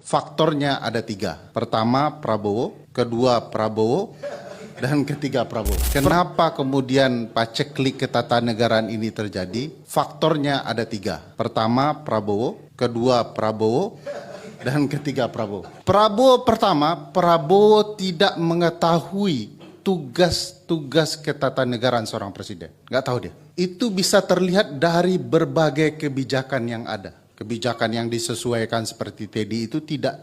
Faktornya ada 3. Pertama Prabowo, kedua Prabowo, dan ketiga Prabowo. Kenapa kemudian paceklik ketatanegaraan ini terjadi? Faktornya ada 3. Pertama Prabowo, kedua Prabowo, dan ketiga Prabowo. Prabowo pertama, Prabowo tidak mengetahui tugas-tugas ketatanegaraan seorang presiden. Nggak tahu dia. Itu bisa terlihat dari berbagai kebijakan yang ada. Kebijakan yang disesuaikan seperti TEDI itu tidak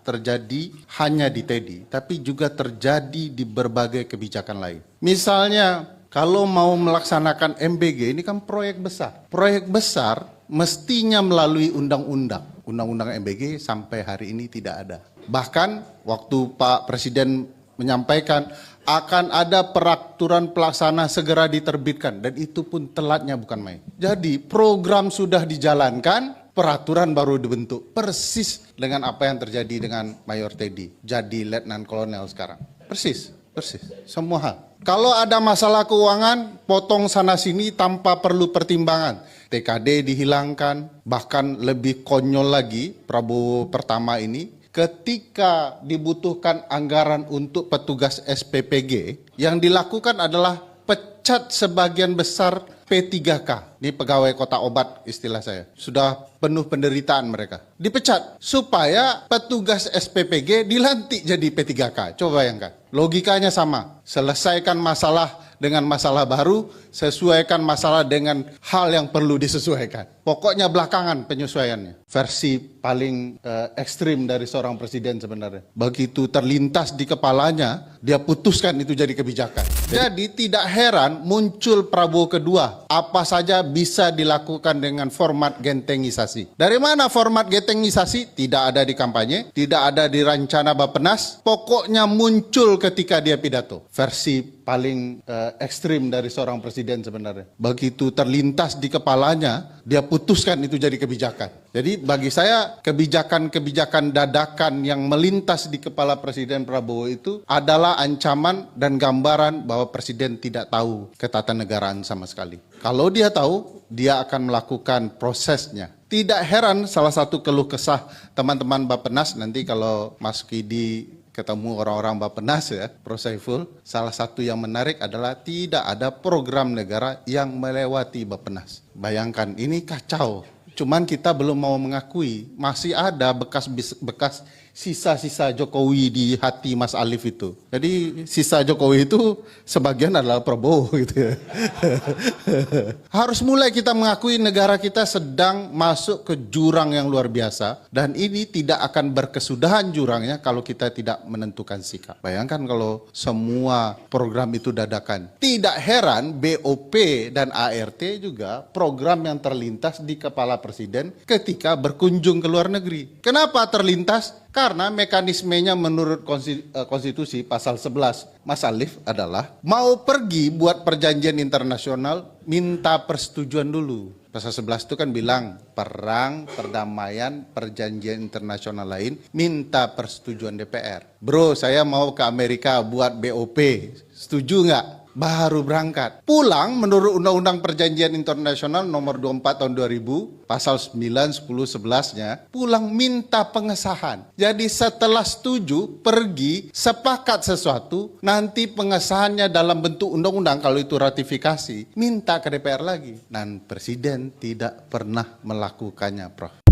terjadi hanya di TEDI, tapi juga terjadi di berbagai kebijakan lain. Misalnya, kalau mau melaksanakan MBG, ini kan proyek besar. Proyek besar mestinya melalui undang-undang. Undang-undang MBG sampai hari ini tidak ada. Bahkan waktu Pak Presiden menyampaikan akan ada peraturan pelaksana segera diterbitkan, dan itu pun telatnya bukan main. Jadi program sudah dijalankan, peraturan baru dibentuk, persis dengan apa yang terjadi dengan Mayor Teddy, jadi Letnan Kolonel sekarang. Persis, semua hal. Kalau ada masalah keuangan, potong sana-sini tanpa perlu pertimbangan. TKD dihilangkan, bahkan lebih konyol lagi, Prabowo pertama ini, ketika dibutuhkan anggaran untuk petugas SPPG, yang dilakukan adalah pecat sebagian besar P3K. Ini pegawai kota obat istilah saya. Sudah penuh penderitaan mereka. Dipecat supaya petugas SPPG dilantik jadi P3K. Coba bayangkan. Logikanya sama. Selesaikan masalah dengan masalah baru, sesuaikan masalah dengan hal yang perlu disesuaikan. Pokoknya belakangan penyesuaiannya. Versi paling ekstrim dari seorang presiden sebenarnya. Begitu terlintas di kepalanya, dia putuskan itu jadi kebijakan. Jadi tidak heran muncul Prabowo kedua. Apa saja bisa dilakukan dengan format gentengisasi. Dari mana format gentengisasi? Tidak ada di kampanye, tidak ada di rencana Bappenas. Pokoknya muncul ketika dia pidato. Versi paling ekstrim dari seorang presiden sebenarnya. Begitu terlintas di kepalanya, dia putuskan itu jadi kebijakan. Jadi bagi saya kebijakan-kebijakan dadakan yang melintas di kepala Presiden Prabowo itu adalah ancaman dan gambaran bahwa presiden tidak tahu ketatanegaraan sama sekali. Kalau dia tahu, dia akan melakukan prosesnya. Tidak heran salah satu keluh kesah teman-teman Bappenas nanti kalau Mas Kidi ketemu orang-orang Bappenas ya, Prof. Saiful, salah satu yang menarik adalah tidak ada program negara yang melewati Bappenas. Bayangkan, ini kacau. Cuman kita belum mau mengakui, masih ada bekas sisa-sisa Jokowi di hati Mas Alif itu. Jadi sisa Jokowi itu sebagian adalah Prabowo gitu ya. Harus mulai kita mengakui negara kita sedang masuk ke jurang yang luar biasa. Dan ini tidak akan berkesudahan jurangnya kalau kita tidak menentukan sikap. Bayangkan kalau semua program itu dadakan. Tidak heran BOP dan ART juga program yang terlintas di kepala presiden ketika berkunjung ke luar negeri. Kenapa terlintas? Karena mekanismenya menurut konstitusi pasal 11 Mas Alif adalah mau pergi buat perjanjian internasional minta persetujuan dulu. Pasal 11 itu kan bilang perang, perdamaian, perjanjian internasional lain minta persetujuan DPR. Bro, saya mau ke Amerika buat BOP, setuju nggak? Baru berangkat. Pulang menurut Undang-Undang Perjanjian Internasional nomor 24 tahun 2000, pasal 9, 10, 11-nya, pulang minta pengesahan. Jadi setelah setuju, pergi, sepakat sesuatu, nanti pengesahannya dalam bentuk undang-undang, kalau itu ratifikasi, minta ke DPR lagi. Dan Presiden tidak pernah melakukannya, Prof.